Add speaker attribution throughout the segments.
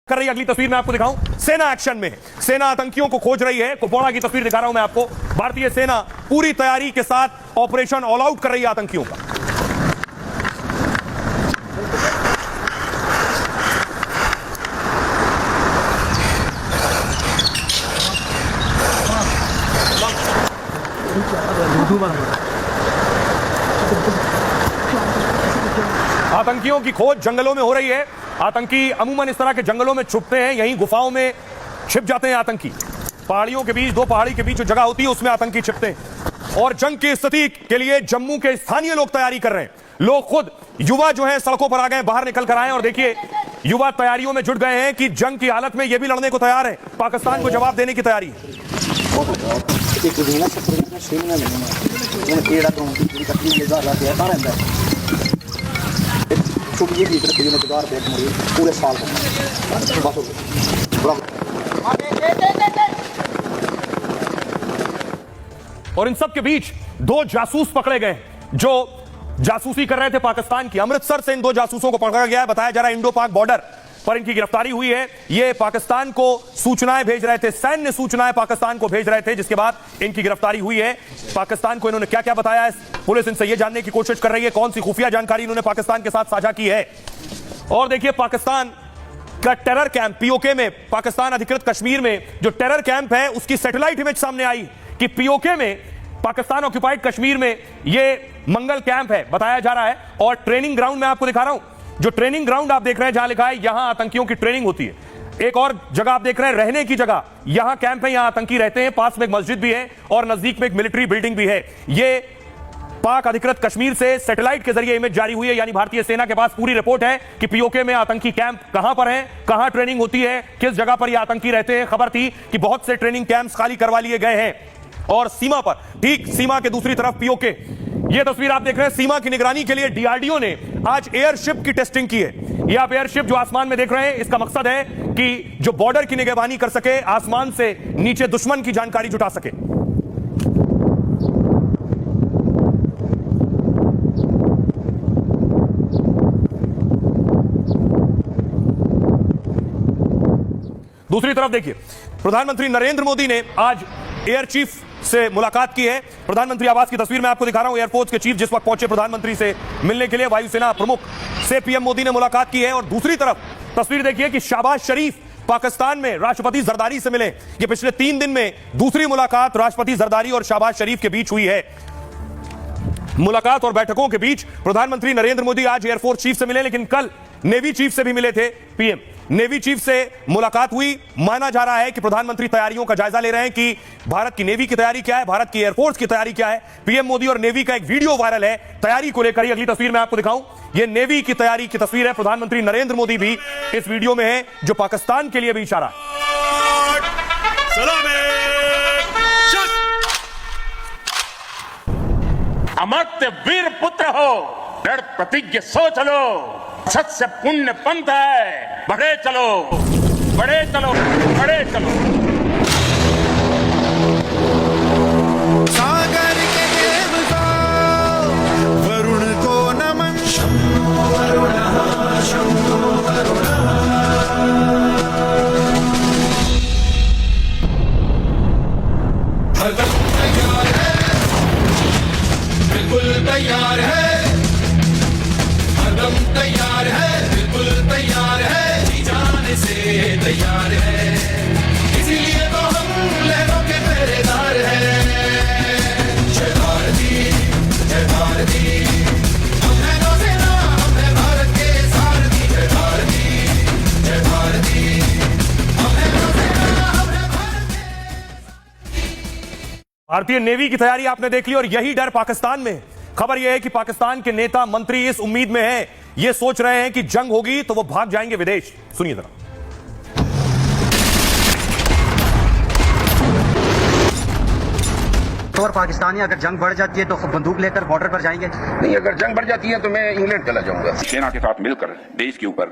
Speaker 1: कर रही है। अगली तस्वीर मैं आपको दिखाऊं, सेना एक्शन में है। सेना आतंकियों को खोज रही है। कुपवाड़ा की तस्वीर दिखा रहा हूं मैं आपको। भारतीय सेना पूरी तैयारी के साथ ऑपरेशन ऑल आउट कर रही है आतंकियों का। आतंकियों की खोज जंगलों में हो रही है। आतंकी अमूमन इस तरह के जंगलों में छुपते हैं, यहीं गुफाओं में छिप जाते हैं आतंकी। पहाड़ियों के बीच, दो पहाड़ी के बीच जो जगह होती है उसमें आतंकी छिपते हैं। और जंग की स्थिति के लिए जम्मू के स्थानीय लोग तैयारी कर रहे हैं। लोग खुद युवा जो है सड़कों पर आ गए, बाहर निकल कर आए और देखिए युवा तैयारियों में जुट गए हैं कि जंग की हालत में ये भी लड़ने को तैयार है। पाकिस्तान को जवाब देने की तैयारी है।
Speaker 2: पूरे साल
Speaker 1: और इन सब के बीच दो जासूस पकड़े गए जो जासूसी कर रहे थे पाकिस्तान की। अमृतसर से इन दो जासूसों को पकड़ा गया है। बताया जा रहा है इंडो पाक बॉर्डर पर इनकी गिरफ्तारी हुई है। ये पाकिस्तान को सूचनाएं भेज रहे थे, सैन्य सूचनाएं पाकिस्तान को भेज रहे थे, जिसके बाद इनकी गिरफ्तारी हुई है। पाकिस्तान को इन्होंने क्या क्या बताया है, पुलिस इनसे यह जानने की कोशिश कर रही है कौन सी खुफिया जानकारी इन्होंने पाकिस्तान के साथ साझा की है। और देखिए पाकिस्तान का टेरर कैंप पीओके में, पाकिस्तान अधिकृत कश्मीर में जो टेरर कैंप है उसकी सैटेलाइट इमेज सामने आई कि पीओके में, पाकिस्तान ऑक्युपाइड कश्मीर में ये मंगल कैंप है बताया जा रहा है। और ट्रेनिंग ग्राउंड मैं आपको दिखा रहा हूं, जो ट्रेनिंग ग्राउंड आप देख रहे हैं जहां लिखा है यहां आतंकियों की ट्रेनिंग होती है। एक और जगह आप देख रहे हैं रहने की जगह, यहां कैंप है, यहां आतंकी रहते हैं। पास में एक मस्जिद भी है और नजदीक में एक मिलिट्री बिल्डिंग भी है। ये पाक अधिकृत कश्मीर से सैटेलाइट के जरिए इमेज जारी हुई है, यानी भारतीय सेना के पास पूरी रिपोर्ट है कि पीओके में आतंकी कैंप कहां पर हैं, कहां ट्रेनिंग होती है, किस जगह पर ये आतंकी रहते हैं। खबर थी कि बहुत से ट्रेनिंग कैंप्स खाली करवा लिए गए हैं। और सीमा पर, ठीक सीमा के दूसरी तरफ पीओके, ये तस्वीर आप देख रहे हैं, सीमा की निगरानी के लिए डीआरडीओ ने आज एयरशिप की टेस्टिंग की है। ये आप एयरशिप जो आसमान में देख रहे हैं, इसका मकसद है कि जो बॉर्डर की निगरानी कर सके, आसमान से नीचे दुश्मन की जानकारी जुटा सके। दूसरी तरफ देखिए, प्रधानमंत्री नरेंद्र मोदी ने आज एयर चीफ से मुलाकात की है। प्रधानमंत्री आवास की तस्वीर मैं आपको दिखा रहा हूं। एयरफोर्स के चीफ जिस वक्त पहुंचे प्रधानमंत्री से मिलने के लिए, वायुसेना प्रमुख से पीएम मोदी ने मुलाकात की है। और दूसरी तरफ तस्वीर देखिए कि शहबाज शरीफ पाकिस्तान में राष्ट्रपति जरदारी से मिले। ये पिछले 3 दिन में दूसरी मुलाकात राष्ट्रपति जरदारी और शहबाज शरीफ के बीच हुई है। मुलाकात और बैठकों के बीच प्रधानमंत्री नरेंद्र मोदी आज एयरफोर्स चीफ से मिले, लेकिन कल नेवी चीफ से भी मिले थे पीएम। नेवी चीफ से मुलाकात हुई। माना जा रहा है कि प्रधानमंत्री तैयारियों का जायजा ले रहे हैं कि भारत की नेवी की तैयारी क्या है, भारत की एयरफोर्स की तैयारी क्या है। पीएम मोदी और नेवी का एक वीडियो वायरल है तैयारी को लेकर। अगली तस्वीर मैं आपको दिखाऊं, यह नेवी की तैयारी की तस्वीर है। प्रधानमंत्री नरेंद्र मोदी भी इस वीडियो में है, जो पाकिस्तान के लिए भी इशारा है।
Speaker 3: अमर्त्य वीर पुत्र हो, दृढ़ प्रतिज्ञ सोच लो, सत्य पुण्य पंथ है, बढ़े चलो, बढ़े चलो, बढ़े चलो।
Speaker 4: सागर के देव को, वरुण को नमन। शंभो वरुणः, शंभो वरुणः। हरदम तैयार है, बिल्कुल तैयार है, हरदम तैयार है, बिल्कुल तैयार है, जी जाने से तैयार है, इसीलिए तो हम लहरों के पहरेदार हैं। जय भारती, जय भारती, हम हैं नौसेना, हम हैं भारत के सारथी। जय भारती, जय भारती, हम हैं नौसेना, हम हैं भारत के।
Speaker 1: भारतीय नेवी की तैयारी आपने देख ली और यही डर पाकिस्तान में। खबर यह है कि पाकिस्तान के नेता मंत्री इस उम्मीद में हैं, ये सोच रहे हैं कि जंग होगी तो वो भाग जाएंगे विदेश। सुनिए जरा।
Speaker 5: तो और पाकिस्तानी अगर जंग बढ़ जाती है तो बंदूक लेकर बॉर्डर पर जाएंगे?
Speaker 6: नहीं, अगर जंग बढ़ जाती है तो मैं इंग्लैंड चला जाऊंगा।
Speaker 3: सेना के साथ मिलकर देश के ऊपर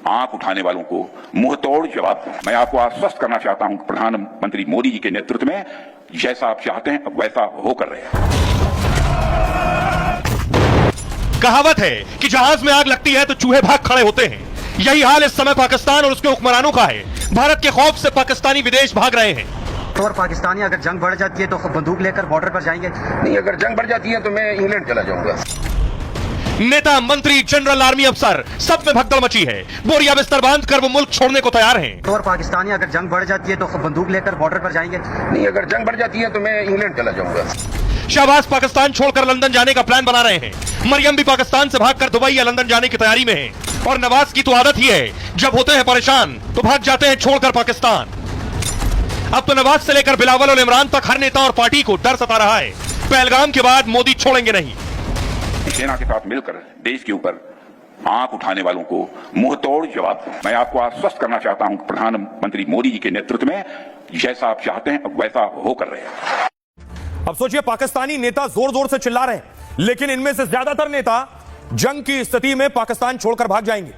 Speaker 3: आंख उठाने वालों को मुंह तोड़ जवाब दूं। मैं आपको आश्वस्त करना चाहता हूं कि प्रधानमंत्री मोदी जी के नेतृत्व में जैसा आप चाहते हैं वैसा होकर रहे हैं।
Speaker 1: कहावत है कि जहाज में आग लगती है तो चूहे भाग खड़े होते हैं। यही हाल इस समय पाकिस्तान और उसके हुक्मरानों का है। भारत के खौफ से पाकिस्तानी विदेश भाग रहे हैं।
Speaker 5: और पाकिस्तानी अगर जंग बढ़ जाती है तो बंदूक लेकर बॉर्डर पर जाएंगे?
Speaker 6: नहीं, अगर जंग बढ़ जाती है तो मैं इंग्लैंड चला जाऊंगा।
Speaker 1: नेता, मंत्री, जनरल, आर्मी अफसर सब में भगदड़ मची है। बोरिया बिस्तर बांध कर वो मुल्क छोड़ने को तैयार हैं।
Speaker 5: और पाकिस्तानी अगर जंग बढ़ जाती है तो बंदूक लेकर बॉर्डर पर जाएंगे?
Speaker 6: नहीं, अगर जंग बढ़ जाती है तो मैं इंग्लैंड चला जाऊंगा।
Speaker 1: शहबाज पाकिस्तान छोड़कर लंदन जाने का प्लान बना रहे हैं। मरियम भी पाकिस्तान से भागकर दुबई या लंदन जाने की तैयारी में है। और नवाज की तो आदत ही है, जब होते हैं परेशान तो भाग जाते हैं छोड़कर पाकिस्तान। अब तो नवाज से लेकर बिलावल और इमरान तक हर नेता और पार्टी को डर सता रहा है, पहलगाम के बाद मोदी छोड़ेंगे नहीं।
Speaker 3: सेना के साथ मिलकर देश के ऊपर आंख उठाने वालों को मुंह तोड़ जवाब दूं। मैं आपको आश्वस्त करना चाहता हूं कि प्रधानमंत्री मोदी जी के नेतृत्व में जैसा आप चाहते हैं वैसा हो कर रहे हैं।
Speaker 1: अब सोचिए, पाकिस्तानी नेता जोर जोर से चिल्ला रहे हैं, लेकिन इनमें से ज्यादातर नेता जंग की स्थिति में पाकिस्तान छोड़कर भाग जाएंगे।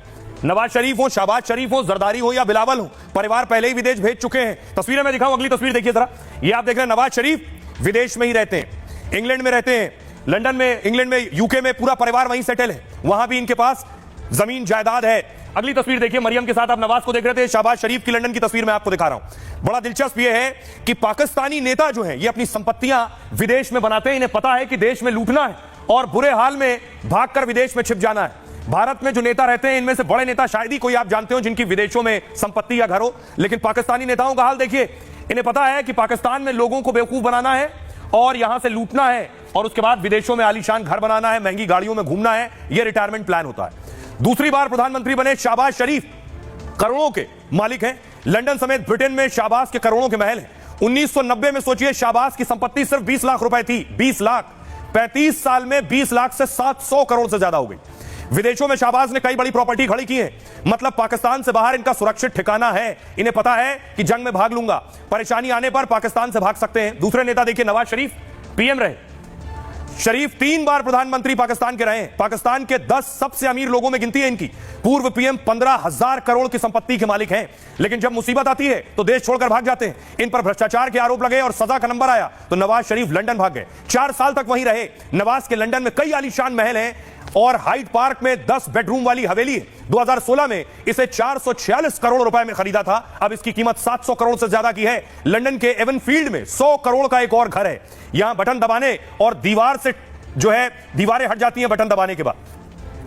Speaker 1: नवाज शरीफ हो, शहबाज शरीफ हो, जरदारी हो या बिलावल हो, परिवार पहले ही विदेश भेज चुके हैं। तस्वीरें मैं दिखाऊं, अगली तस्वीर देखिए जरा। ये आप देख रहे हैं, नवाज शरीफ विदेश में ही रहते हैं, इंग्लैंड में रहते हैं, लंदन में, इंग्लैंड में, यूके में पूरा परिवार वहीं सेटल है। वहां भी इनके पास जमीन जायदाद है। अगली तस्वीर देखिए, मरियम के साथ आप नवाज को देख रहे थे, शहबाज शरीफ की लंदन की तस्वीर मैं आपको दिखा रहा हूं। बड़ा दिलचस्प यह है कि पाकिस्तानी नेता जो है ये अपनी संपत्तियां विदेश में बनाते हैं। इन्हें पता है कि देश में लूटना है और बुरे हाल में भागकर विदेश में छिप जाना है। भारत में जो नेता रहते हैं, इनमें से बड़े नेता शायद ही कोई आप जानते हो जिनकी विदेशों में संपत्ति या घर हो, लेकिन पाकिस्तानी नेताओं का हाल देखिए। इन्हें पता है कि पाकिस्तान में लोगों को बेवकूफ बनाना है और यहां से लूटना है और उसके बाद विदेशों में आलीशान घर बनाना है, महंगी गाड़ियों में घूमना है। यह रिटायरमेंट प्लान होता है। दूसरी बार प्रधानमंत्री बने शहबाज शरीफ, करोड़ों के मालिक हैं। लंदन समेत ब्रिटेन में शहबाज के करोड़ों के महल हैं। 1990 में सोचिए, शहबाज की संपत्ति सिर्फ 20 लाख रुपए थी। 20 लाख 35 साल में 20 लाख से 700 करोड़ से ज्यादा हो गई। विदेशों में शहबाज ने कई बड़ी प्रॉपर्टी खड़ी की है। मतलब पाकिस्तान से बाहर इनका सुरक्षित ठिकाना है। इन्हें पता है कि जंग में भाग लूंगा, परेशानी आने पर पाकिस्तान से भाग सकते हैं। दूसरे नेता देखिए, नवाज शरीफ पीएम रहे। शरीफ 3 बार प्रधानमंत्री पाकिस्तान के रहे। पाकिस्तान के 10 सबसे अमीर लोगों में गिनती है इनकी। पूर्व पीएम 15,000 करोड़ की संपत्ति के मालिक हैं। लेकिन जब मुसीबत आती है तो देश छोड़कर भाग जाते हैं। इन पर भ्रष्टाचार के आरोप लगे और सजा का नंबर आया तो नवाज शरीफ लंदन भाग गए। 4 साल तक वहीं रहे। नवाज के लंदन में कई आलीशान महल हैं और हाइड पार्क में 10 बेडरूम वाली हवेली है। 2016 में इसे 446 करोड़ रुपए में खरीदा था। अब इसकी कीमत 700 करोड़ से ज्यादा की है। लंदन के एवनफील्ड में 100 करोड़ का एक और घर है। यहां बटन दबाने और दीवार से जो है दीवारें हट जाती हैं बटन दबाने के बाद।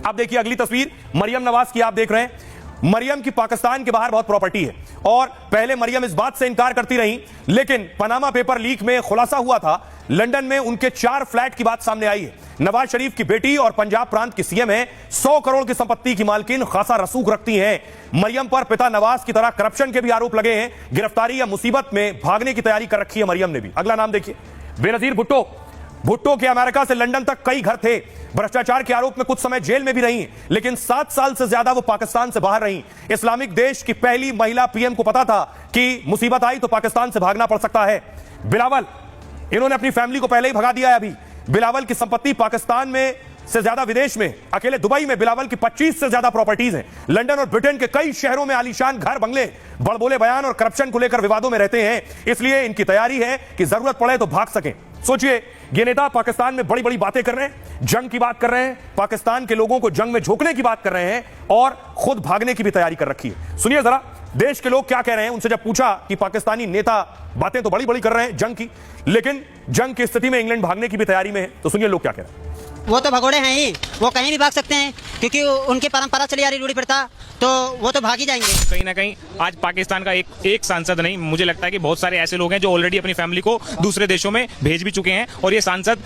Speaker 1: अब देखिए अगली तस्वीर, मरियम नवाज की आप देख रहे हैं। मरियम की पाकिस्तान के बाहर बहुत प्रॉपर्टी है और पहले मरियम इस बात से इनकार करती रही, लेकिन पनामा पेपर लीक में खुलासा हुआ था। लंदन में उनके 4 फ्लैट की बात सामने आई है। नवाज शरीफ की बेटी और पंजाब प्रांत की सीएम है। 100 करोड़ की संपत्ति की मालकिन खासा रसूख रखती हैं। मरियम पर पिता नवाज की तरह करप्शन के भी आरोप लगे हैं। गिरफ्तारी या मुसीबत में भागने की तैयारी कर रखी है मरियम ने भी। अगला नाम देखिए, बेनजीर भुट्टो। भुट्टो के अमेरिका से लंदन तक कई घर थे। भ्रष्टाचार के आरोप में कुछ समय जेल में भी रही, लेकिन 7 साल से ज्यादा वो पाकिस्तान से बाहर रही। इस्लामिक देश की पहली महिला पीएम को पता था कि मुसीबत आई तो पाकिस्तान से भागना पड़ सकता है। बिलावल, इन्होंने अपनी फैमिली को पहले ही भगा दिया है। अभी बिलावल की संपत्ति पाकिस्तान में से ज्यादा विदेश में, अकेले दुबई में बिलावल की 25 से ज्यादा प्रॉपर्टीज हैं। लंदन और ब्रिटेन के कई शहरों में आलीशान घर, बंगले, बड़बोले बयान और करप्शन को लेकर विवादों में रहते हैं। इसलिए इनकी तैयारी है कि जरूरत पड़े तो भाग सकें। सोचिए, ये नेता पाकिस्तान में बड़ी बड़ी बातें कर रहे हैं, जंग की बात कर रहे हैं, पाकिस्तान के लोगों को जंग में झोंकने की बात कर रहे हैं और खुद भागने की भी तैयारी कर रखी है। सुनिए जरा देश के लोग क्या कह रहे हैं। उनसे जब पूछा कि पाकिस्तानी नेता बातें तो बड़ी बड़ी कर रहे हैं जंग की, लेकिन जंग की स्थिति में इंग्लैंड भागने की भी तैयारी में है, तो सुनिए लोग क्या कह रहे हैं।
Speaker 2: वो तो भगोड़े हैं ही, वो कहीं भी भाग सकते हैं क्योंकि उनकी परंपरा चली आ रही रूढ़ी प्रथा, तो वो तो भाग ही जाएंगे।
Speaker 7: कहीं ना कहीं आज पाकिस्तान का एक सांसद नहीं, मुझे लगता है कि बहुत सारे ऐसे लोग हैं जो ऑलरेडी अपनी फैमिली को दूसरे देशों में भेज भी चुके हैं और ये सांसद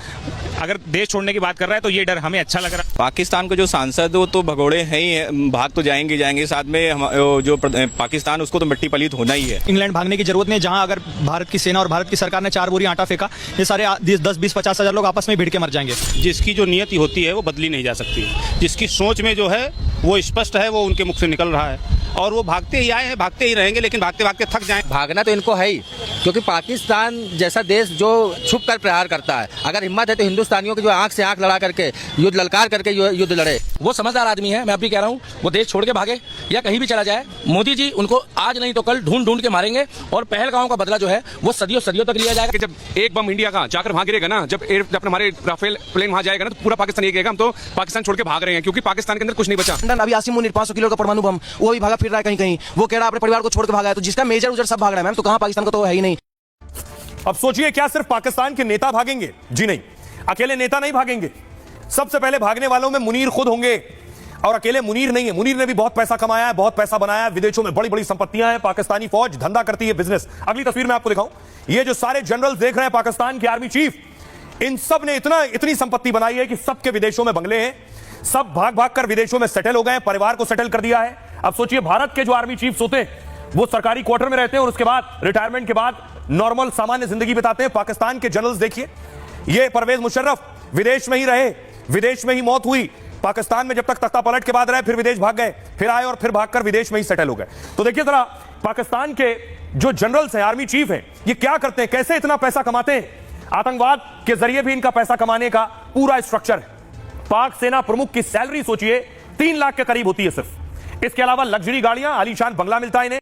Speaker 7: अगर देश छोड़ने की बात कर रहा है तो ये डर हमें अच्छा लग रहा है।
Speaker 8: पाकिस्तान के जो सांसद वो तो भगोड़े हैं ही, भाग तो जाएंगे साथ में जो पाकिस्तान उसको तो मिट्टी पलीत होना ही है।
Speaker 9: इंग्लैंड भागने की जरूरत नहीं, जहां अगर भारत की सेना और भारत की सरकार ने 4 बोरी आटा फेंका, ये सारे 10, 20, 50 हजार लोग आपस में भिड़ के मर जाएंगे।
Speaker 10: जिसकी जो नियति होती है वो बदली नहीं जा सकती। जिसकी सोच में जो है वो स्पष्ट है, वो उनके मुख से निकल रहा है।
Speaker 8: और वो भागते ही आए हैं, भागते ही रहेंगे, लेकिन भागते भागते थक जाएं।
Speaker 5: भागना तो इनको है ही, क्योंकि पाकिस्तान जैसा देश जो छुप कर प्रहार करता है, अगर हिम्मत है तो हिंदुस्तानियों की जो आंख से आंख लड़ा करके युद्ध ललकार करके युद्ध लड़े।
Speaker 10: वो समझदार आदमी है, मैं अभी कह रहा हूँ, वो देश छोड़ के भागे या कहीं भी चला जाए, मोदी जी उनको आज नहीं तो कल ढूंढ ढूंढ के मारेंगे और पहलगांव का बदला जो है वो सदियों सदियों तक लिया जाएगा।
Speaker 8: जब एक बम इंडिया का जाकर वहां गिरेगा ना, जब हमारे राफेल प्लेन वहां जाएगा ना, तो पूरा पाकिस्तान ये कहेगा हम तो पाकिस्तान छोड़ के भाग रहे हैं, क्योंकि पाकिस्तान के अंदर कुछ नहीं बचा।
Speaker 10: अभी आसिम मुनीर 500 किलो का परमाणु बम वो भी भागा फिर रहा है कहीं कहीं, वो कह रहा अपने परिवार को छोड़ के भागा है, तो जिसका मेजर उजर सब भाग रहा है मैम, तो कहां पाकिस्तान का तो है ही नहीं।
Speaker 1: अब सोचिए, क्या सिर्फ पाकिस्तान के नेता भागेंगे? जी नहीं, अकेले नेता नहीं भागेंगे। सबसे पहले भागने वालों में मुनीर खुद होंगे, और अकेले मुनीर नहीं है, मुनीर ने भी बहुत पैसा कमाया है, बहुत पैसा बनाया है, विदेशों में बड़ी बड़ी संपत्तियां हैं, पाकिस्तानी फौज धंधा करती है, बिजनेस। अगली तस्वीर में आपको दिखाऊं, ये जो सारे जनरल देख रहे हैं, पाकिस्तान के आर्मी चीफ, इन सब ने इतनी संपत्ति बनाई है कि सबके विदेशों में बंगले हैं, सब भाग भाग कर विदेशों में सेटल हो गए, परिवार को सेटल कर दिया है। अब सोचिए, भारत के जो आर्मी चीफ होते हैं वो सरकारी क्वार्टर में रहते हैं और उसके बाद रिटायरमेंट के बाद नॉर्मल सामान्य जिंदगी बिताते हैं। पाकिस्तान के जनरल्स देखिए, ये परवेज मुशर्रफ विदेश में ही रहे, विदेश में ही मौत हुई, पाकिस्तान में जब तक तख्ता पलट के बाद रहे, फिर विदेश भाग गए, फिर आए और फिर भागकर विदेश में ही सेटल हो गए। तो देखिए जरा, पाकिस्तान के जो जनरल्स हैं, आर्मी चीफ हैं, ये क्या करते हैं, कैसे इतना पैसा कमाते हैं? आतंकवाद के जरिए भी इनका पैसा कमाने का पूरा स्ट्रक्चर है। पाक सेना प्रमुख की सैलरी सोचिए 3 लाख के करीब होती है सिर्फ। इसके अलावा लग्जरी गाड़ियां, आलीशान बंगला मिलता है इन्हें।